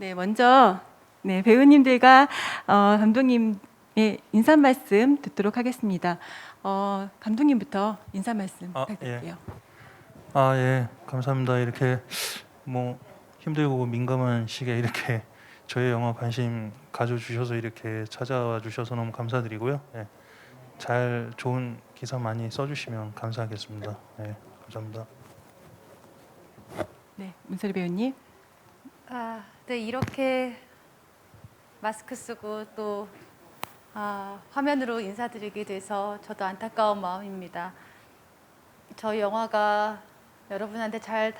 네, 먼저 배우님들과 감독님의 인사 말씀 듣도록 하겠습니다. 감독님부터 인사 말씀 부탁드릴게요. 예, 감사합니다. 이렇게 뭐 힘들고 민감한 시기에 이렇게 저희 영화 관심 가져주셔서 이렇게 찾아와 주셔서 너무 감사드리고요. 예, 잘 좋은 기사 많이 써주시면 감사하겠습니다. 예, 감사합니다. 네, 문소리 배우님. 네, 이렇게 마스크 쓰고 또 화면으로 인사드리게 돼서 저도 안타까운 마음입니다. 저희 영화가 여러분한테 잘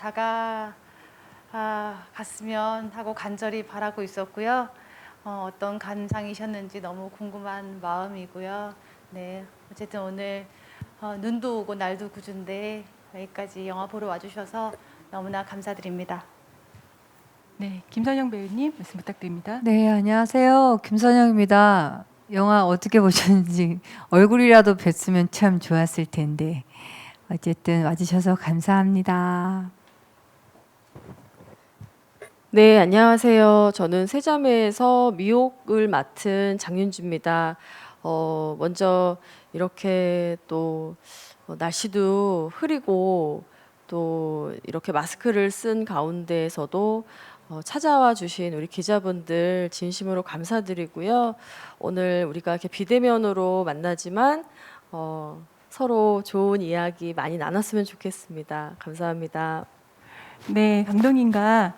다가갔으면 하고 간절히 바라고 있었고요. 어떤 감상이셨는지 너무 궁금한 마음이고요. 네, 어쨌든 오늘 눈도 오고 날도 구준데 여기까지 영화 보러 와주셔서 너무나 감사드립니다. 네, 김선영 배우님 말씀 부탁드립니다. 네, 안녕하세요. 김선영입니다. 영화 어떻게 보셨는지 얼굴이라도 뵀으면 참 좋았을 텐데 어쨌든 와주셔서 감사합니다. 네, 안녕하세요. 저는 세자매에서 미옥을 맡은 장윤주입니다. 먼저 이렇게 또 날씨도 흐리고 또 이렇게 마스크를 쓴 가운데에서도 찾아와 주신 우리 기자분들 진심으로 감사드리고요. 오늘 우리가 이렇게 비대면으로 만나지만 서로 좋은 이야기 많이 나눴으면 좋겠습니다. 감사합니다. 네, 감독님과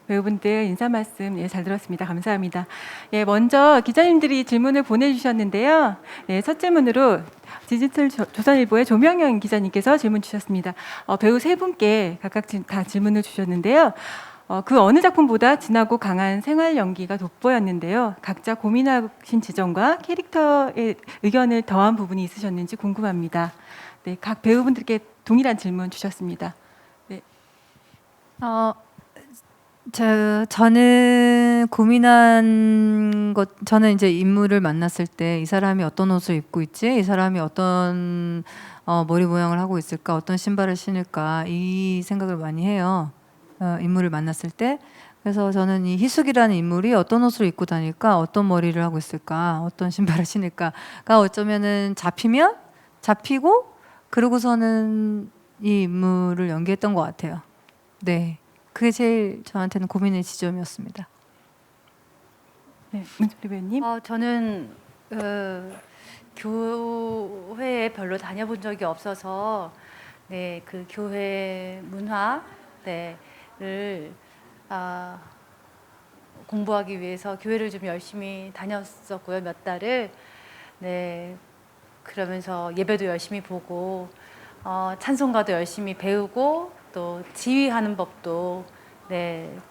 배우분들 인사 말씀 잘 들었습니다. 감사합니다. 먼저 기자님들이 질문을 보내주셨는데요. 첫 질문으로 디지털 조선일보의 조명영 기자님께서 질문 주셨습니다. 배우 세 분께 각각 다 질문을 주셨는데요. 그 어느 작품보다 진하고 강한 생활 연기가 돋보였는데요. 각자 고민하신 지점과 캐릭터의 의견을 더한 부분이 있으셨는지 궁금합니다. 네, 각 배우분들께 동일한 질문 주셨습니다. 저는 고민한 것, 저는 이제 인물을 만났을 때 이 사람이 어떤 옷을 입고 있지, 이 사람이 어떤 머리 모양을 하고 있을까, 어떤 신발을 신을까 이 생각을 많이 해요. 인물을 만났을 때. 그래서 저는 이 희숙이라는 인물이 어떤 옷을 입고 다닐까, 어떤 머리를 하고 있을까, 어떤 신발을 신을까가 어쩌면은 잡히고 그러고서는 이 인물을 연기했던 것 같아요. 네, 그게 제일 저한테는 고민의 지점이었습니다. 네, 문소리 배우님. 저는 교회에 별로 다녀본 적이 없어서 그 교회 문화를 공부하기 위해서 교회를 좀 열심히 다녔었고요, 몇 달을. 그러면서 예배도 열심히 보고 찬송가도 열심히 배우고 또 지휘하는 법도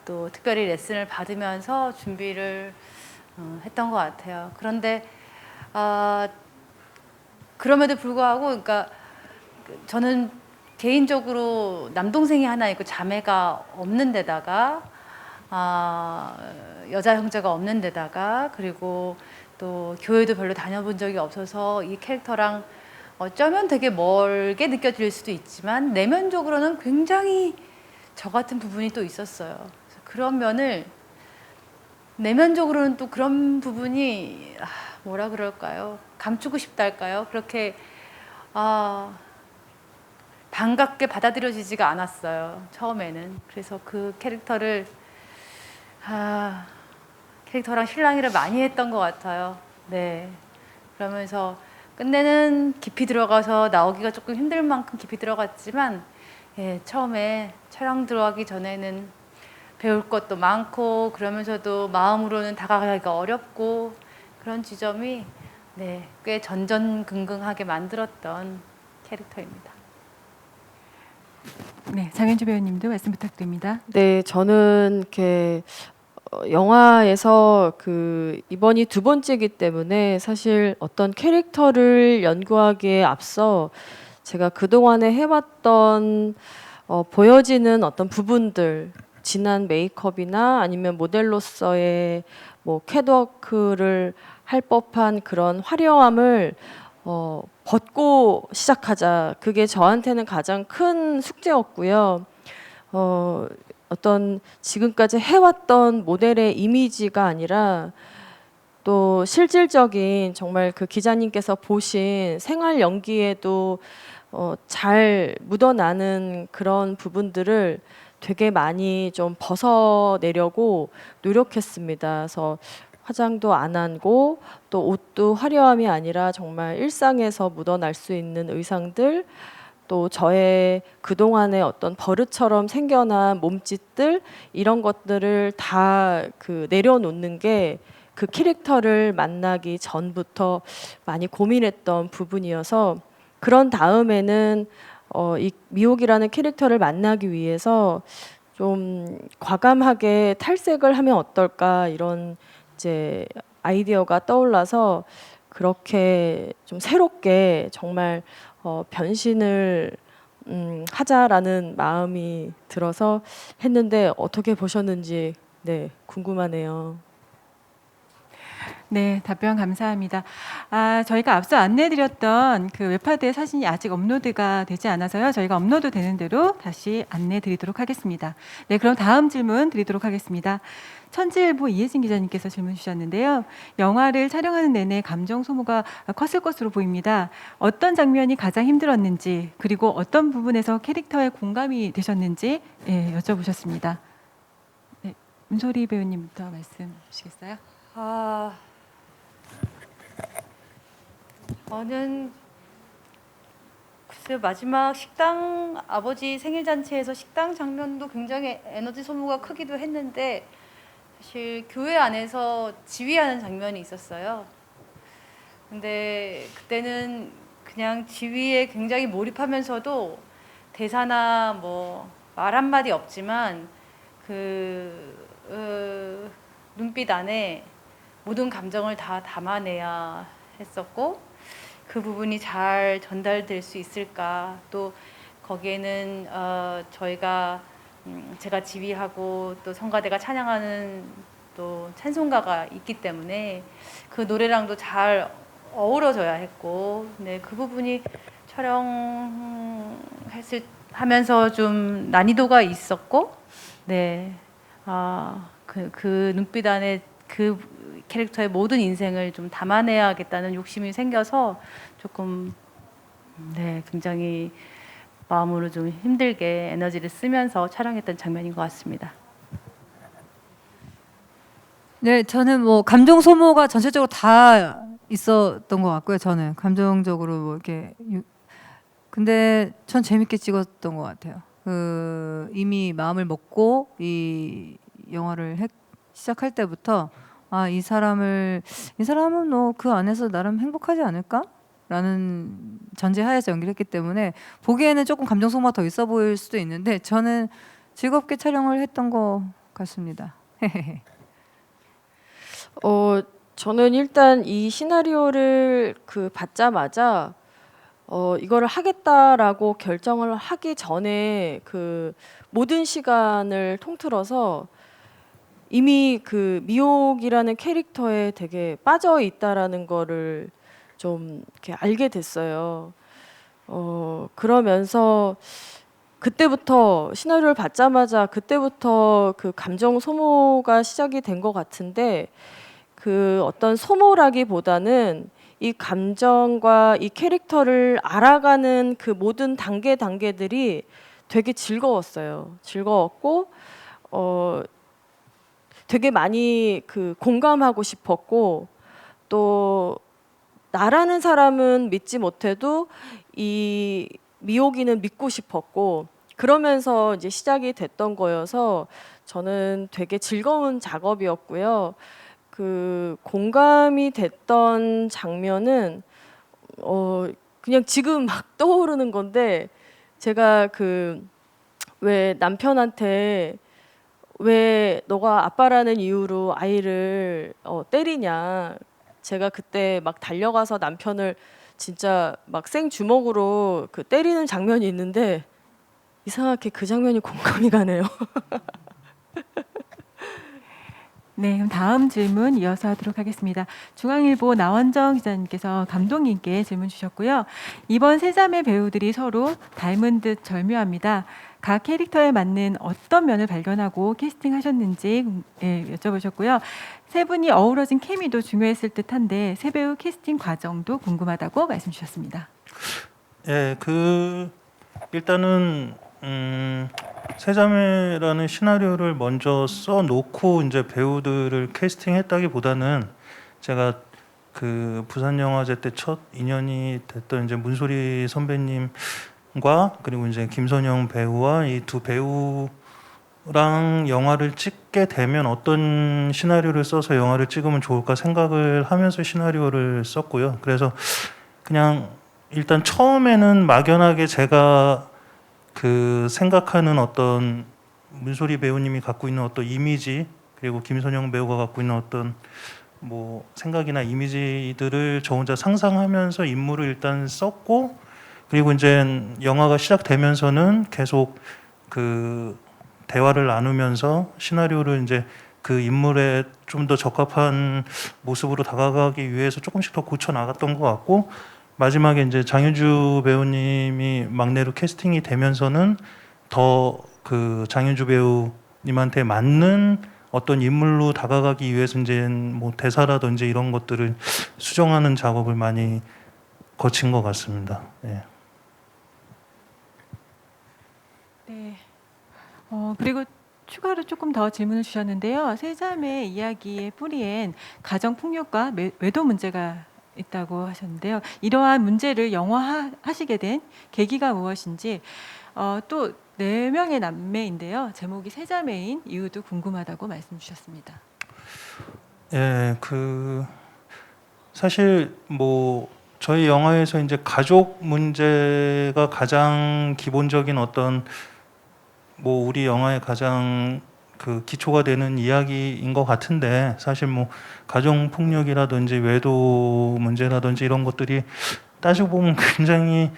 또 특별히 레슨을 받으면서 준비를 했던 것 같아요. 그런데 그럼에도 불구하고, 그러니까 저는 개인적으로 남동생이 하나 있고 자매가 없는 데다가 여자 형제가 없는 데다가 그리고 또 교회도 별로 다녀본 적이 없어서 이 캐릭터랑 어쩌면 되게 멀게 느껴질 수도 있지만 내면적으로는 굉장히 저 같은 부분이 또 있었어요. 그래서 그런 면을 내면적으로는 또 그런 부분이 뭐라 그럴까요? 감추고 싶다 할까요? 그렇게 반갑게 받아들여지지가 않았어요, 처음에는. 그래서 그 캐릭터랑 실랑이를 많이 했던 것 같아요. 네. 그러면서 끝내는 깊이 들어가서 나오기가 조금 힘들 만큼 깊이 들어갔지만 처음에 촬영 들어가기 전에는 배울 것도 많고 그러면서도 마음으로는 다가가기가 어렵고 그런 지점이 꽤 전전긍긍하게 만들었던 캐릭터입니다. 네, 장윤주 배우님도 말씀 부탁드립니다. 네, 저는 이렇게 영화에서 이번이 두 번째이기 때문에 사실 어떤 캐릭터를 연구하기에 앞서 제가 그동안에 해왔던 보여지는 어떤 부분들, 진한 메이크업이나 아니면 모델로서의 뭐 캣워크를 할 법한 그런 화려함을 벗고 시작하자. 그게 저한테는 가장 큰 숙제였고요. 어떤 지금까지 해왔던 모델의 이미지가 아니라 또 실질적인 정말 그 기자님께서 보신 생활 연기에도 잘 묻어나는 그런 부분들을 되게 많이 좀 벗어내려고 노력했습니다. 그래서 화장도 안 하고 또 옷도 화려함이 아니라 정말 일상에서 묻어날 수 있는 의상들, 또 저의 그동안의 어떤 버릇처럼 생겨난 몸짓들, 이런 것들을 다 그 내려놓는 게 그 캐릭터를 만나기 전부터 많이 고민했던 부분이어서, 그런 다음에는 이 미옥이라는 캐릭터를 만나기 위해서 좀 과감하게 탈색을 하면 어떨까, 이런 이제 아이디어가 떠올라서 그렇게 좀 새롭게 정말 변신을 하자라는 마음이 들어서 했는데, 어떻게 보셨는지 네, 궁금하네요. 네, 답변 감사합니다. 저희가 앞서 안내드렸던 그 웹하드의 사진이 아직 업로드가 되지 않아서요. 저희가 업로드 되는 대로 다시 안내드리도록 하겠습니다. 네, 그럼 다음 질문 드리도록 하겠습니다. 천지일보 이혜진 기자님께서 질문 주셨는데요. 영화를 촬영하는 내내 감정 소모가 컸을 것으로 보입니다. 어떤 장면이 가장 힘들었는지, 그리고 어떤 부분에서 캐릭터에 공감이 되셨는지 여쭤보셨습니다. 네, 문소리 배우님부터 말씀 주시겠어요? 저는 글쎄요, 마지막 식당, 아버지 생일 잔치에서 식당 장면도 굉장히 에너지 소모가 크기도 했는데, 사실 교회 안에서 지휘하는 장면이 있었어요. 근데 그때는 그냥 지휘에 굉장히 몰입하면서도 대사나 뭐 말 한마디 없지만 눈빛 안에 모든 감정을 다 담아내야 했었고, 그 부분이 잘 전달될 수 있을까, 또 거기에는 저희가 제가 지휘하고 또 성가대가 찬양하는 또 찬송가가 있기 때문에 그 노래랑도 잘 어우러져야 했고, 네, 그 부분이 하면서 좀 난이도가 있었고, 네, 그 눈빛 안에 그 캐릭터의 모든 인생을 좀 담아내야겠다는 욕심이 생겨서 조금 굉장히 마음으로 좀 힘들게 에너지를 쓰면서 촬영했던 장면인 것 같습니다. 네, 저는 뭐 감정 소모가 전체적으로 다 있었던 것 같고요. 저는 감정적으로 뭐 이렇게 근데 전 재밌게 찍었던 것 같아요. 이미 마음을 먹고 이 영화를 시작할 때부터 이 사람은 뭐 그 안에서 나름 행복하지 않을까라는 전제하에서 연기를 했기 때문에 보기에는 조금 감정 소모가 더 있어 보일 수도 있는데 저는 즐겁게 촬영을 했던 것 같습니다. 저는 일단 이 시나리오를 받자마자 이거를 하겠다라고 결정을 하기 전에 그 모든 시간을 통틀어서 이미 그 미옥이라는 캐릭터에 되게 빠져 있다라는 거를 좀 이렇게 알게 됐어요. 그러면서 그때부터 시나리오를 받자마자 그때부터 그 감정 소모가 시작이 된 것 같은데, 그 어떤 소모라기보다는 이 감정과 이 캐릭터를 알아가는 그 모든 단계들이 되게 즐거웠어요. 즐거웠고 되게 많이 공감하고 싶었고, 또 나라는 사람은 믿지 못해도 이 미옥이는 믿고 싶었고, 그러면서 이제 시작이 됐던 거여서 저는 되게 즐거운 작업이었고요. 공감이 됐던 장면은 그냥 지금 막 떠오르는 건데, 제가 왜 남편한테 왜 너가 아빠라는 이유로 아이를 때리냐, 제가 그때 막 달려가서 남편을 진짜 막 생주먹으로 때리는 장면이 있는데, 이상하게 그 장면이 공감이 가네요. 네, 그럼 다음 질문 이어서 하도록 하겠습니다. 중앙일보 나원정 기자님께서 감독님께 질문 주셨고요. 이번 세 자매 배우들이 서로 닮은 듯 절묘합니다. 각 캐릭터에 맞는 어떤 면을 발견하고 캐스팅하셨는지 여쭤보셨고요. 세 분이 어우러진 케미도 중요했을 듯한데 세 배우 캐스팅 과정도 궁금하다고 말씀 주셨습니다. 예, 일단은 세자매라는 시나리오를 먼저 써놓고 이제 배우들을 캐스팅했다기보다는 제가 그 부산영화제 때 첫 인연이 됐던 이제 문소리 선배님과 그리고 이제 김선영 배우와 이 두 배우랑 영화를 찍게 되면 어떤 시나리오를 써서 영화를 찍으면 좋을까 생각을 하면서 시나리오를 썼고요. 그래서 그냥 일단 처음에는 막연하게 제가 그 생각하는 어떤 문소리 배우님이 갖고 있는 어떤 이미지 그리고 김선영 배우가 갖고 있는 어떤 뭐 생각이나 이미지들을 저 혼자 상상하면서 인물을 일단 썼고 그리고 이제 영화가 시작되면서는 계속 그 대화를 나누면서 시나리오를 이제 그 인물에 좀 더 적합한 모습으로 다가가기 위해서 조금씩 더 고쳐 나갔던 것 같고 마지막에 이제 장윤주 배우님이 막내로 캐스팅이 되면서는 더 그 장윤주 배우님한테 맞는 어떤 인물로 다가가기 위해서 이제 뭐 대사라든지 이런 것들을 수정하는 작업을 많이 거친 것 같습니다. 예. 네. 그리고 추가로 조금 더 질문을 주셨는데요. 세자매 이야기의 뿌리엔 가정 폭력과 외도 문제가 있다고 하셨는데요. 이러한 문제를 영화하시게 된 계기가 무엇인지 또 4명의 남매인데요. 제목이 세자매인 이유도 궁금하다고 말씀 주셨습니다. 예, 사실 뭐 저희 영화에서 이제 가족 문제가 가장 기본적인 어떤 뭐 우리 영화의 가장 그 기초가 되는 이야기인 것 같은데 사실 뭐 가정 폭력이라든지 외도 문제라든지 이런 것들이 따지고 보면 굉장히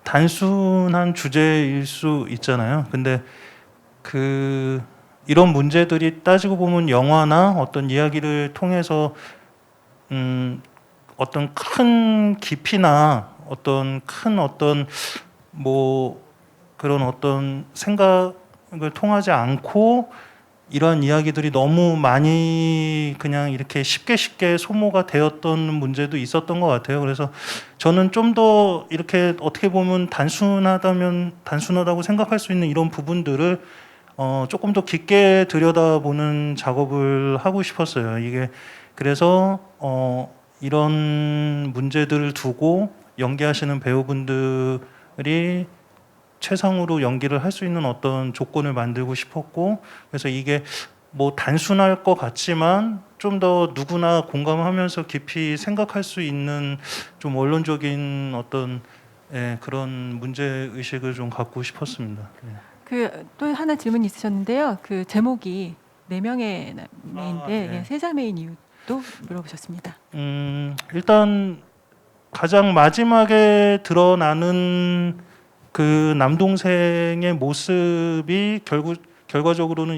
단순한 주제일 수 있잖아요. 근데 이런 문제들이 따지고 보면 영화나 어떤 이야기를 통해서 어떤 큰 깊이나 어떤 큰 어떤 뭐 그런 어떤 생각을 통하지 않고 이러한 이야기들이 너무 많이 그냥 이렇게 쉽게 소모가 되었던 문제도 있었던 것 같아요. 그래서 저는 좀 더 이렇게 어떻게 보면 단순하다고 생각할 수 있는 이런 부분들을 조금 더 깊게 들여다보는 작업을 하고 싶었어요. 이게 그래서 이런 문제들을 두고 연기하시는 배우분들이 최상으로 연기를 할 수 있는 어떤 조건을 만들고 싶었고 그래서 이게 뭐 단순할 것 같지만 좀 더 누구나 공감하면서 깊이 생각할 수 있는 좀 원론적인 어떤 그런 문제 의식을 좀 갖고 싶었습니다. 또 하나 질문이 있으셨는데요. 그 제목이 4명의 남매인데 네. 세자매인 이유도 물어보셨습니다. 일단 가장 마지막에 드러나는 그 남동생의 모습이 결과적으로는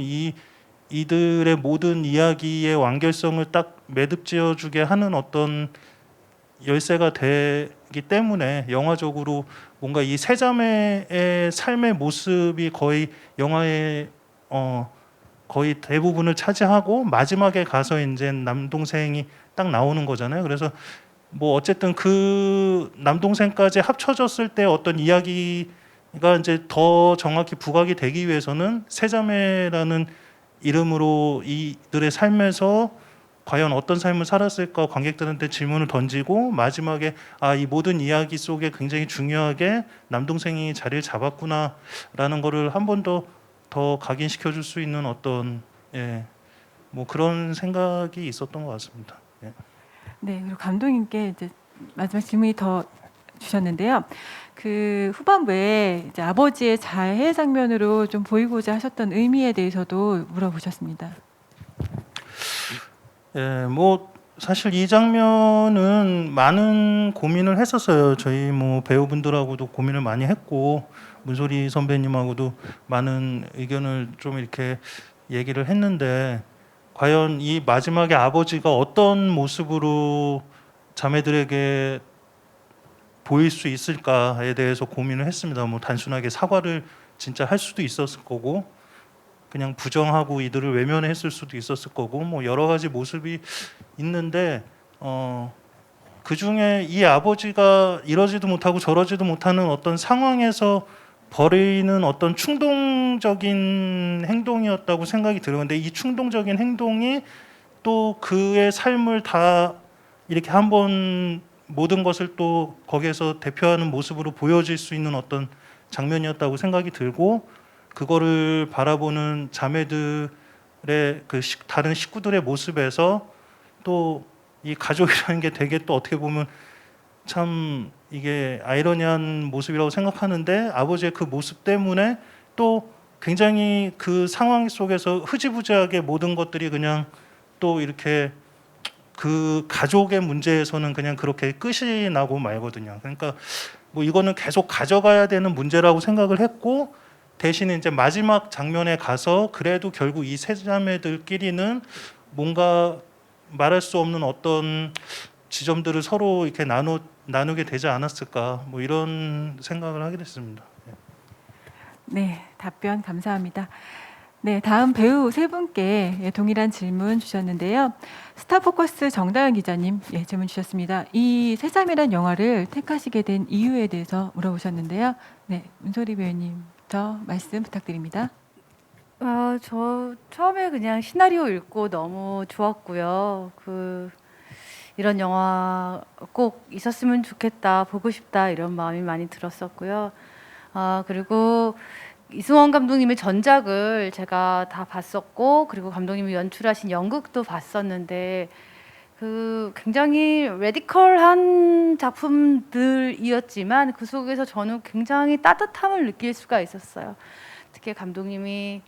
이들의 모든 이야기의 완결성을 딱 매듭지어주게 하는 어떤 열쇠가 되기 때문에 영화적으로 뭔가 이 세자매의 삶의 모습이 거의 영화의 거의 대부분을 차지하고 마지막에 가서 이제 남동생이 딱 나오는 거잖아요. 그래서 뭐 어쨌든 그 남동생까지 합쳐졌을 때 어떤 이야기가 이제 더 정확히 부각이 되기 위해서는 세자매라는 이름으로 이들의 삶에서 과연 어떤 삶을 살았을까 관객들한테 질문을 던지고 마지막에 이 모든 이야기 속에 굉장히 중요하게 남동생이 자리를 잡았구나라는 거를 한 번 더 각인시켜 줄 수 있는 어떤 뭐 그런 생각이 있었던 것 같습니다. 예. 네, 그리고 감독님께 이제 마지막 질문이 더 주셨는데요. 그 후반부에 이제 아버지의 자해 장면으로 좀 보이고자 하셨던 의미에 대해서도 물어보셨습니다. 예, 뭐 사실 이 장면은 많은 고민을 했었어요. 저희 뭐 배우분들하고도 고민을 많이 했고 문소리 선배님하고도 많은 의견을 좀 이렇게 얘기를 했는데 과연 이 마지막에 아버지가 어떤 모습으로 자매들에게 보일 수 있을까에 대해서 고민을 했습니다. 뭐 단순하게 사과를 진짜 할 수도 있었을 거고, 그냥 부정하고 이들을 외면했을 수도 있었을 거고, 뭐 여러 가지 모습이 있는데 그 중에 이 아버지가 이러지도 못하고 저러지도 못하는 어떤 상황에서 벌이는 어떤 충동적인 행동이었다고 생각이 들어요. 근데 이 충동적인 행동이 또 그의 삶을 다 이렇게 한번 모든 것을 또 거기에서 대표하는 모습으로 보여질 수 있는 어떤 장면이었다고 생각이 들고, 그거를 바라보는 자매들의 그 다른 식구들의 모습에서 또 이 가족이라는 게 되게 또 어떻게 보면 참 이게 아이러니한 모습이라고 생각하는데, 아버지의 그 모습 때문에 또 굉장히 그 상황 속에서 흐지부지하게 모든 것들이 그냥 또 이렇게 그 가족의 문제에서는 그냥 그렇게 끝이 나고 말거든요. 그러니까 뭐 이거는 계속 가져가야 되는 문제라고 생각을 했고, 대신에 이제 마지막 장면에 가서 그래도 결국 이 세 자매들끼리는 뭔가 말할 수 없는 어떤 지점들을 서로 이렇게 나누게 되지 않았을까, 뭐 이런 생각을 하게 됐습니다. 네, 답변 감사합니다. 네, 다음 배우 세 분께 동일한 질문 주셨는데요. 스타포커스 정다은 기자님 질문 주셨습니다. 이 세자매란 영화를 택하시게 된 이유에 대해서 물어보셨는데요. 네, 문소리 배우님부터 말씀 부탁드립니다. 저 처음에 그냥 시나리오 읽고 너무 좋았고요. 이런 영화 꼭 있었으면 좋겠다, 보고 싶다 이런 마음이 많이 들었었고요. 그리고 이승원 감독님의 전작을 제가 다 봤었고, 그리고 감독님이 연출하신 연극도 봤었는데 굉장히 레디컬한 작품들이었지만 그 속에서 저는 굉장히 따뜻함을 느낄 수가 있었어요. 특히 감독님이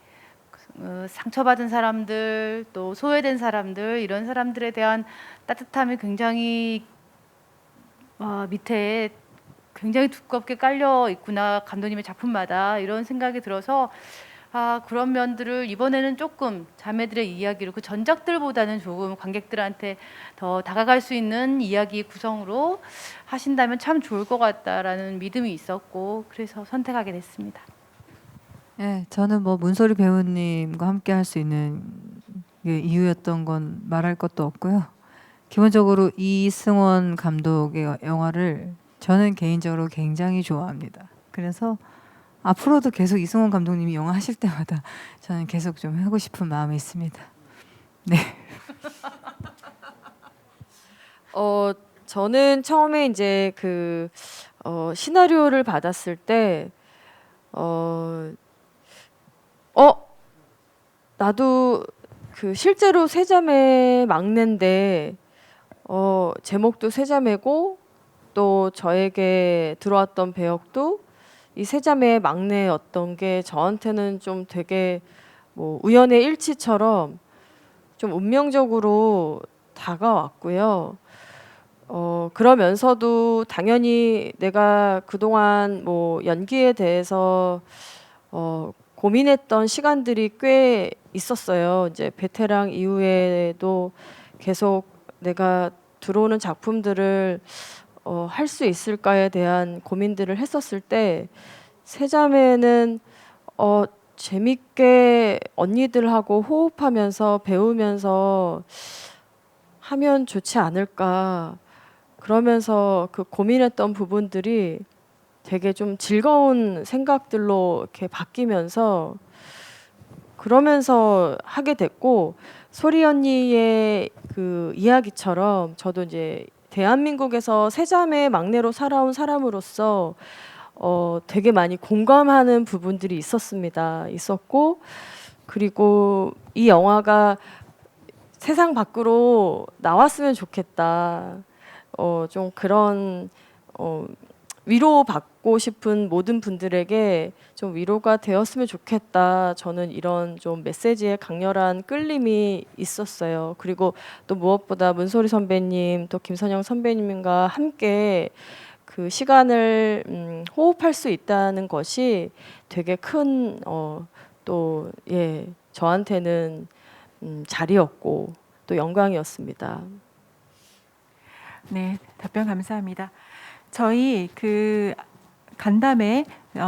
상처받은 사람들, 또 소외된 사람들, 이런 사람들에 대한 따뜻함이 굉장히 밑에 굉장히 두껍게 깔려 있구나, 감독님의 작품마다, 이런 생각이 들어서 그런 면들을 이번에는 조금 자매들의 이야기로 그 전작들보다는 조금 관객들한테 더 다가갈 수 있는 이야기 구성으로 하신다면 참 좋을 것 같다라는 믿음이 있었고, 그래서 선택하게 됐습니다. 네, 저는 뭐 문소리 배우님과 함께 할 수 있는 게 이유였던 건 말할 것도 없고요. 기본적으로 이승원 감독의 영화를 저는 개인적으로 굉장히 좋아합니다. 그래서 앞으로도 계속 이승원 감독님이 영화 하실 때마다 저는 계속 좀 하고 싶은 마음이 있습니다. 네. 저는 처음에 이제 시나리오를 받았을 때 나도 실제로 세자매 막내인데 제목도 세자매고, 또 저에게 들어왔던 배역도 이 세자매의 막내였던 게 저한테는 좀 되게 뭐 우연의 일치처럼 좀 운명적으로 다가왔고요. 그러면서도 당연히 내가 그동안 뭐 연기에 대해서 고민했던 시간들이 꽤 있었어요. 이제 베테랑 이후에도 계속 내가 들어오는 작품들을 할 수 있을까에 대한 고민들을 했었을 때, 세자매는 재밌게 언니들하고 호흡하면서 배우면서 하면 좋지 않을까, 그러면서 그 고민했던 부분들이 되게 좀 즐거운 생각들로 이렇게 바뀌면서 그러면서 하게 됐고, 소리 언니의 그 이야기처럼 저도 이제 대한민국에서 세자매 막내로 살아온 사람으로서 되게 많이 공감하는 부분들이 있었고, 그리고 이 영화가 세상 밖으로 나왔으면 좋겠다. 좀 그런 위로받고 싶은 모든 분들에게 좀 위로가 되었으면 좋겠다. 저는 이런 좀 메시지에 강렬한 끌림이 있었어요. 그리고 또 무엇보다 문소리 선배님, 또 김선영 선배님과 함께 그 시간을 호흡할 수 있다는 것이 되게 큰 저한테는 자리였고 또 영광이었습니다. 네, 답변 감사합니다. 저희 그 간담회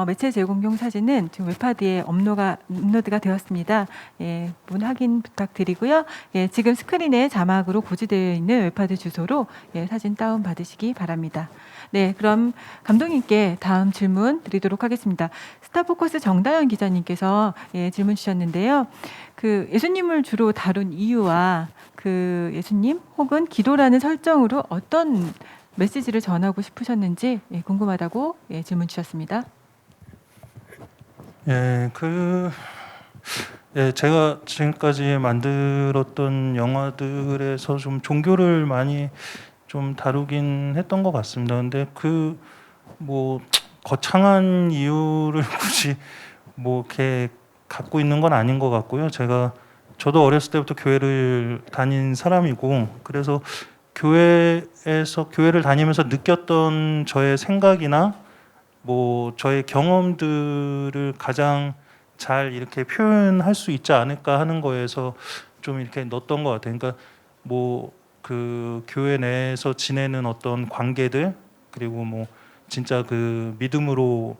매체 제공용 사진은 지금 웹하드에 업로드가 되었습니다. 예, 문 확인 부탁드리고요. 예, 지금 스크린에 자막으로 고지되어 있는 웹하드 주소로 예, 사진 다운 받으시기 바랍니다. 네, 그럼 감독님께 다음 질문 드리도록 하겠습니다. 스타포커스 정다연 기자님께서 예, 질문 주셨는데요. 그 예수님을 주로 다룬 이유와 그 예수님 혹은 기도라는 설정으로 어떤 메시지를 전하고 싶으셨는지 예, 궁금하다고 예, 질문 주셨습니다. 예, 제가 지금까지 만들었던 영화들에서 좀 종교를 많이 좀 다루긴 했던 것 같습니다. 근데 뭐 거창한 이유를 굳이 뭐 이렇게 갖고 있는 건 아닌 것 같고요. 저도 어렸을 때부터 교회를 다닌 사람이고, 그래서 교회를 다니면서 느꼈던 저의 생각이나 뭐 저의 경험들을 가장 잘 이렇게 표현할 수 있지 않을까 하는 거에서 좀 이렇게 넣었던 것 같아요. 그러니까 뭐 그 교회 내에서 지내는 어떤 관계들, 그리고 뭐 진짜 그 믿음으로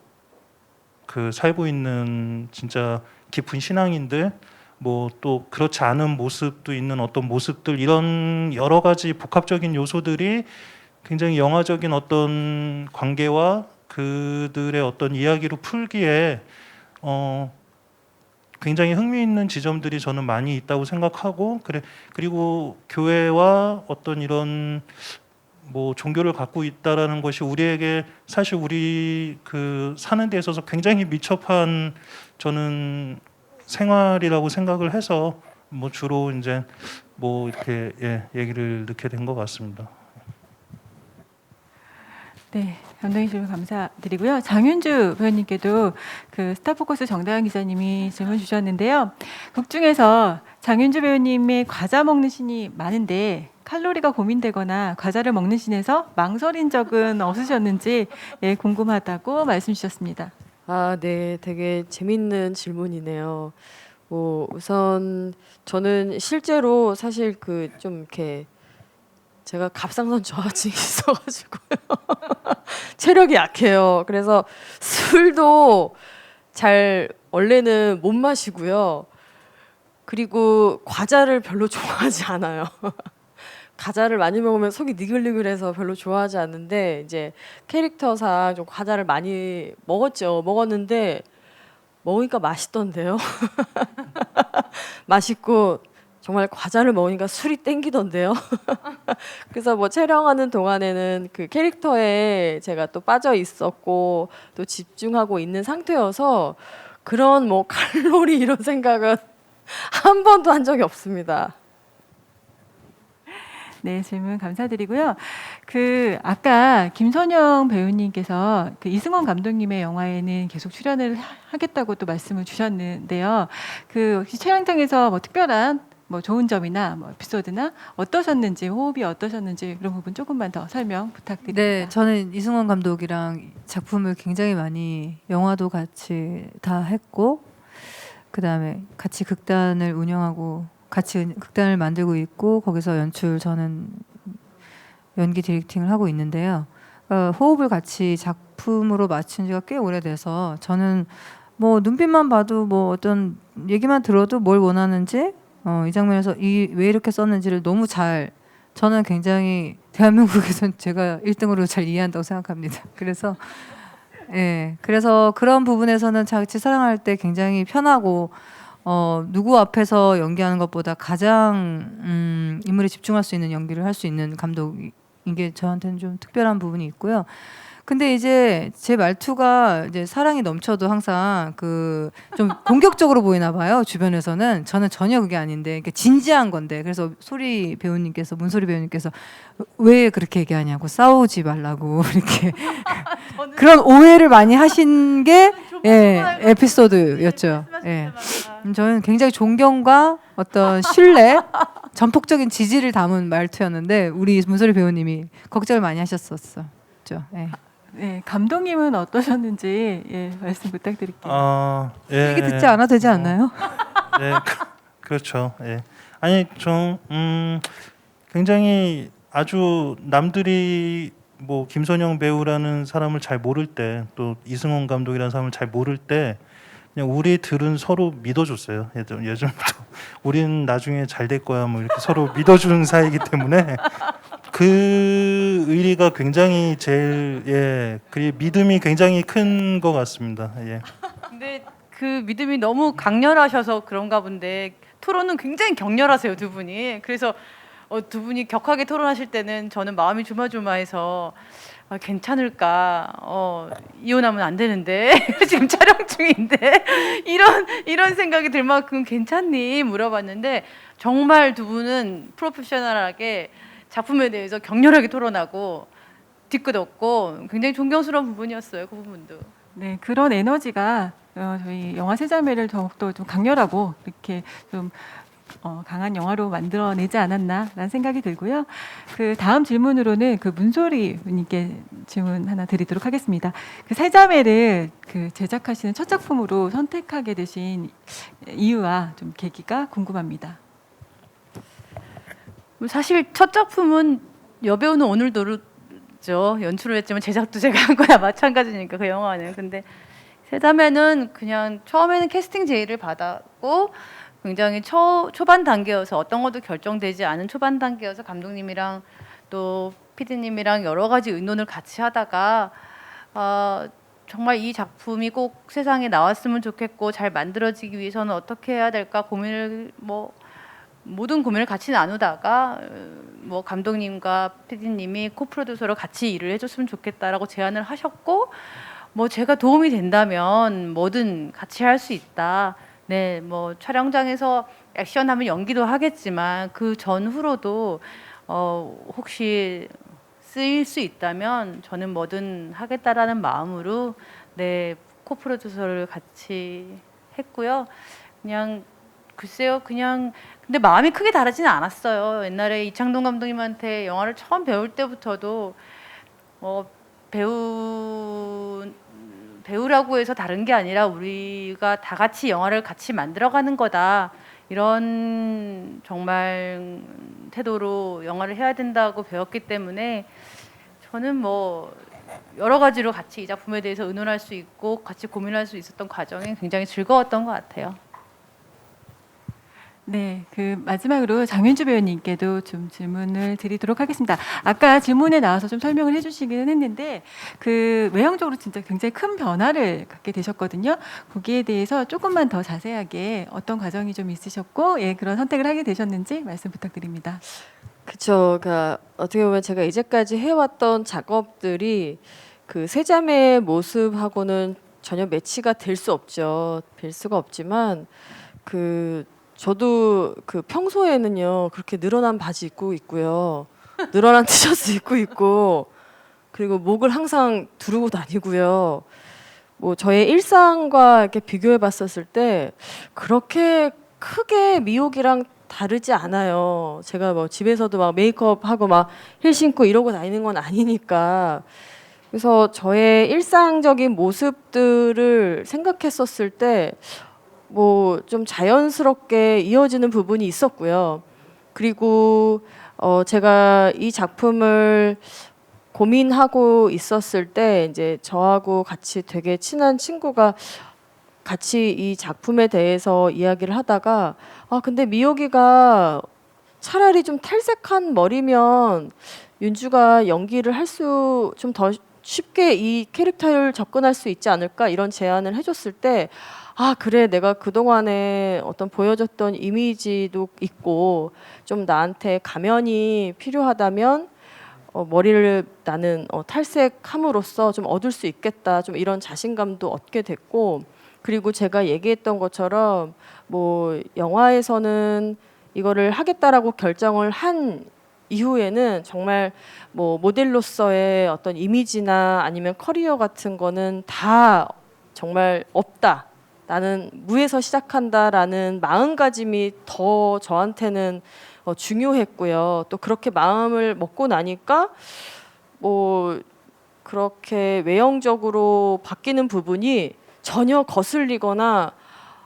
그 살고 있는 진짜 깊은 신앙인들, 뭐 또 그렇지 않은 모습도 있는 어떤 모습들, 이런 여러 가지 복합적인 요소들이 굉장히 영화적인 어떤 관계와 그들의 어떤 이야기로 풀기에 굉장히 흥미있는 지점들이 저는 많이 있다고 생각하고, 그리고 교회와 어떤 이런 뭐 종교를 갖고 있다라는 것이 우리에게 사실 우리 그 사는 데 있어서 굉장히 밀접한 저는 생활이라고 생각을 해서 뭐 주로 이제 뭐 이렇게 얘기를 넣게 된 것 같습니다. 네, 감독님 질문 감사드리고요. 장윤주 배우님께도 그 스타포커스 정다연 기자님이 질문 주셨는데요. 극 중에서 장윤주 배우님의 과자 먹는 씬이 많은데 칼로리가 고민되거나 과자를 먹는 씬에서 망설인 적은 없으셨는지 예, 궁금하다고 말씀 주셨습니다. 아, 네, 되게 재밌는 질문이네요. 뭐 우선 저는 실제로 사실 그 좀 이렇게 제가 갑상선 저하증이 있어가지고요. 체력이 약해요. 그래서 술도 잘 원래는 못 마시고요. 그리고 과자를 별로 좋아하지 않아요. 과자를 많이 먹으면 속이 니글니글해서 별로 좋아하지 않는데 이제 캐릭터상 좀 과자를 많이 먹었는데 먹으니까 맛있던데요. 맛있고 정말 과자를 먹으니까 술이 땡기던데요. 그래서 뭐 촬영하는 동안에는 그 캐릭터에 제가 또 빠져 있었고 또 집중하고 있는 상태여서 그런 뭐 칼로리 이런 생각은 한 번도 한 적이 없습니다. 네, 질문 감사드리고요. 그 아까 김선영 배우님께서 그 이승원 감독님의 영화에는 계속 출연을 하겠다고 또 말씀을 주셨는데요. 그 혹시 촬영장에서 뭐 특별한 뭐 좋은 점이나 뭐 에피소드나 어떠셨는지, 호흡이 어떠셨는지 그런 부분 조금만 더 설명 부탁드립니다. 네, 저는 이승원 감독이랑 작품을 굉장히 많이 영화도 같이 다 했고, 그 다음에 같이 극단을 운영하고 같이 극단을 만들고 있고 거기서 저는 연기 디렉팅을 하고 있는데요. 호흡을 같이 작품으로 맞춘 지가 꽤 오래돼서 저는 뭐 눈빛만 봐도 뭐 어떤 얘기만 들어도 뭘 원하는지 이 장면에서 왜 이렇게 썼는지를 너무 잘 저는 굉장히 대한민국에선 제가 1등으로 잘 이해한다고 생각합니다. 그래서 그래서 그런 부분에서는 같이 사랑할 때 굉장히 편하고 누구 앞에서 연기하는 것보다 가장 인물에 집중할 수 있는 연기를 할 수 있는 감독인 게 저한테는 좀 특별한 부분이 있고요. 근데 이제 제 말투가 이제 사랑이 넘쳐도 항상 그 좀 공격적으로 보이나 봐요. 주변에서는. 저는 전혀 그게 아닌데 그러니까 진지한 건데. 그래서 문소리 배우님께서 왜 그렇게 얘기하냐고, 싸우지 말라고 이렇게 그런 오해를 많이 하신 게 에피소드였죠. 저는 굉장히 존경과 어떤 신뢰, 전폭적인 지지를 담은 말투였는데 우리 문소리 배우님이 걱정을 많이 하셨었죠. 네, 감독님은 어떠셨는지 말씀 부탁드릴게요. 얘기 듣지 않아도 되지 않나요? 그렇죠. 아니 굉장히 아주 남들이 뭐 김선영 배우라는 사람을 잘 모를 때 또 이승원 감독이라는 사람을 잘 모를 때 그냥 우리들은 서로 믿어줬어요. 예전부터 우리는 나중에 잘 될 거야 뭐 이렇게 서로 믿어주는 사이이기 때문에 그 의리가 굉장히 제일 그 믿음이 굉장히 큰 것 같습니다. 예. 근데 그 믿음이 너무 강렬하셔서 그런가 본데 토론은 굉장히 격렬하세요, 두 분이. 그래서 두 분이 격하게 토론하실 때는 저는 마음이 조마조마해서 괜찮을까? 이혼하면 안 되는데 지금 촬영 중인데 이런 생각이 들 만큼 괜찮니? 물어봤는데 정말 두 분은 프로페셔널하게 작품에 대해서 격렬하게 토론하고 뒤끝 없고 굉장히 존경스러운 부분이었어요. 그 부분도. 네, 그런 에너지가 저희 영화 세자매를 더욱더 좀 강렬하고 이렇게 좀 강한 영화로 만들어내지 않았나라는 생각이 들고요. 그 다음 질문으로는 그 문소리 분님께 질문 하나 드리도록 하겠습니다. 그 세자매를 그 제작하시는 첫 작품으로 선택하게 되신 이유와 좀 계기가 궁금합니다. 사실 첫 작품은 여배우는 오늘도죠. 연출을 했지만 제작도 제가 한 거야 마찬가지니까 그 영화는. 근데 세자매는 그냥 처음에는 캐스팅 제의를 받았고 굉장히 초반 단계여서 어떤 것도 결정되지 않은 초반 단계여서 감독님이랑 또 PD님이랑 여러 가지 의논을 같이 하다가 정말 이 작품이 꼭 세상에 나왔으면 좋겠고 잘 만들어지기 위해서는 어떻게 해야 될까 고민을 모든 고민을 같이 나누다가 감독님과 PD님이 코프로듀서로 같이 일을 해줬으면 좋겠다라고 제안을 하셨고 제가 도움이 된다면 뭐든 같이 할 수 있다. 네, 촬영장에서 액션하면 연기도 하겠지만 그 전후로도 혹시 쓰일 수 있다면 저는 뭐든 하겠다라는 마음으로 네 코프로듀서를 같이 했고요. 그냥 글쎄요, 근데 마음이 크게 다르지는 않았어요. 옛날에 이창동 감독님한테 영화를 처음 배울 때부터도 배우라고 해서 다른 게 아니라 우리가 다 같이 영화를 같이 만들어가는 거다. 이런 정말 태도로 영화를 해야 된다고 배웠기 때문에 저는 여러 가지로 같이 이 작품에 대해서 의논할 수 있고 같이 고민할 수 있었던 과정이 굉장히 즐거웠던 것 같아요. 네, 그 마지막으로 장윤주 배우님께도 좀 질문을 드리도록 하겠습니다. 아까 질문에 나와서 좀 설명을 해주시기는 했는데 그 외형적으로 진짜 굉장히 큰 변화를 갖게 되셨거든요. 거기에 대해서 조금만 더 자세하게 어떤 과정이 좀 있으셨고 그런 선택을 하게 되셨는지 말씀 부탁드립니다. 그렇죠. 그러니까 어떻게 보면 제가 이제까지 해왔던 작업들이 그 세자매의 모습하고는 전혀 매치가 될 수 없죠. 될 수가 없지만 저도 평소에는요 그렇게 늘어난 바지 입고 있고요, 늘어난 티셔츠 입고 있고, 그리고 목을 항상 두르고 다니고요. 저의 일상과 이렇게 비교해봤었을 때 그렇게 크게 미혹이랑 다르지 않아요. 제가 집에서도 막 메이크업하고 막 힐 신고 이러고 다니는 건 아니니까. 그래서 저의 일상적인 모습들을 생각했었을 때 좀 자연스럽게 이어지는 부분이 있었고요. 그리고 제가 이 작품을 고민하고 있었을 때 이제 저하고 같이 되게 친한 친구가 같이 이 작품에 대해서 이야기를 하다가 근데 미역이가 차라리 좀 탈색한 머리면 윤주가 연기를 할 수 좀 더 쉽게 이 캐릭터를 접근할 수 있지 않을까 이런 제안을 해줬을 때 그래, 내가 그동안에 어떤 보여줬던 이미지도 있고 좀 나한테 가면이 필요하다면 머리를 나는 탈색함으로써 좀 얻을 수 있겠다, 좀 이런 자신감도 얻게 됐고, 그리고 제가 얘기했던 것처럼 영화에서는 이거를 하겠다라고 결정을 한 이후에는 정말 모델로서의 어떤 이미지나 아니면 커리어 같은 거는 다 정말 없다, 나는 무에서 시작한다라는 마음가짐이 더 저한테는 중요했고요. 또 그렇게 마음을 먹고 나니까 그렇게 외형적으로 바뀌는 부분이 전혀 거슬리거나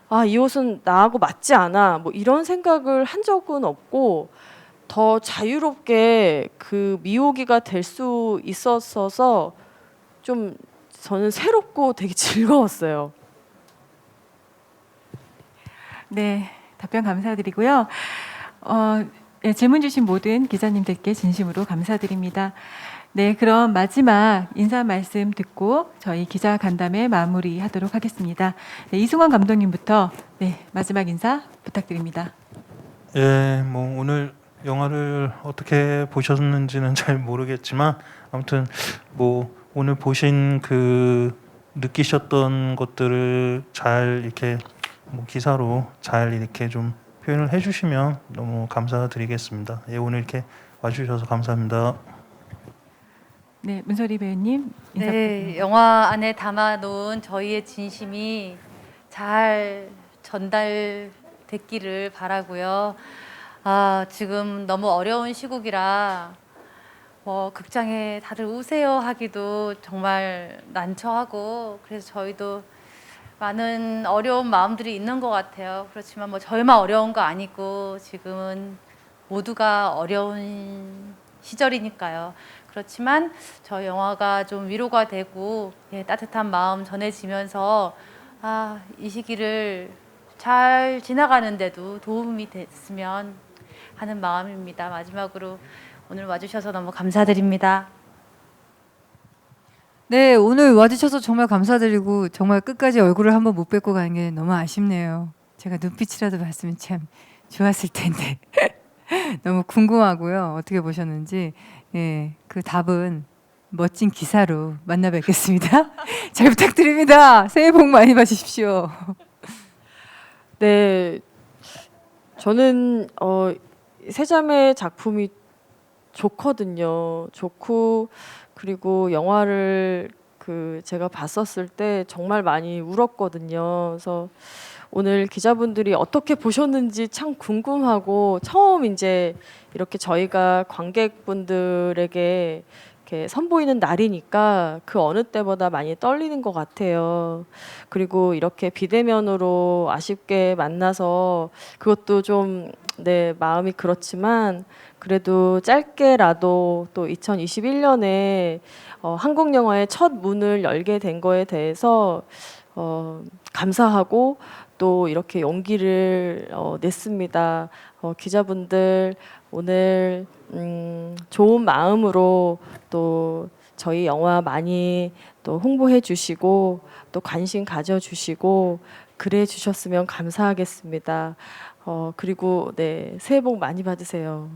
아, 이 옷은 나하고 맞지 않아. 뭐 이런 생각을 한 적은 없고 더 자유롭게 그 미호기가 될 수 있었어서 좀 저는 새롭고 되게 즐거웠어요. 네, 답변 감사드리고요. 네, 질문 주신 모든 기자님들께 진심으로 감사드립니다. 네, 그럼 마지막 인사 말씀 듣고 저희 기자 간담회 마무리하도록 하겠습니다. 네, 이승환 감독님부터 네, 마지막 인사 부탁드립니다. 예, 뭐 오늘 영화를 어떻게 보셨는지는 잘 모르겠지만 아무튼 뭐 오늘 보신 그 느끼셨던 것들을 잘 이렇게 뭐 기사로 잘 이렇게 좀 표현을 해주시면 너무 감사드리겠습니다. 예, 오늘 이렇게 와주셔서 감사합니다. 네, 문소리 배우님 인사 네, 부탁드립니다. 영화 안에 담아놓은 저희의 진심이 잘 전달됐기를 바라고요. 아, 지금 너무 어려운 시국이라 뭐 극장에 다들 오세요 하기도 정말 난처하고 그래서 저희도 많은 어려운 마음들이 있는 것 같아요. 그렇지만 뭐 저희만 어려운 거 아니고 지금은 모두가 어려운 시절이니까요. 그렇지만 저희 영화가 좀 위로가 되고 예, 따뜻한 마음 전해지면서 아, 이 시기를 잘 지나가는데도 도움이 됐으면 하는 마음입니다. 마지막으로 오늘 와주셔서 너무 감사드립니다. 네, 오늘 와주셔서 정말 감사드리고 정말 끝까지 얼굴을 한번 못 뵙고 가는 게 너무 아쉽네요. 제가 눈빛이라도 봤으면 참 좋았을 텐데 너무 궁금하고요. 어떻게 보셨는지 예, 그 답은 멋진 기사로 만나 뵙겠습니다. 잘 부탁드립니다. 새해 복 많이 받으십시오. 네, 저는 세자매 작품이 좋거든요. 좋고 그리고 영화를 제가 봤었을 때 정말 많이 울었거든요. 그래서 오늘 기자분들이 어떻게 보셨는지 참 궁금하고 처음 이제 이렇게 저희가 관객분들에게 이렇게 선보이는 날이니까 그 어느 때보다 많이 떨리는 것 같아요. 그리고 이렇게 비대면으로 아쉽게 만나서 그것도 좀 네, 마음이 그렇지만 그래도 짧게라도 또 2021년에 한국 영화의 첫 문을 열게 된 거에 대해서 감사하고 또 이렇게 용기를 냈습니다. 기자분들 오늘 좋은 마음으로 또 저희 영화 많이 또 홍보해 주시고 또 관심 가져 주시고 그래 주셨으면 감사하겠습니다. 그리고 네, 새해 복 많이 받으세요.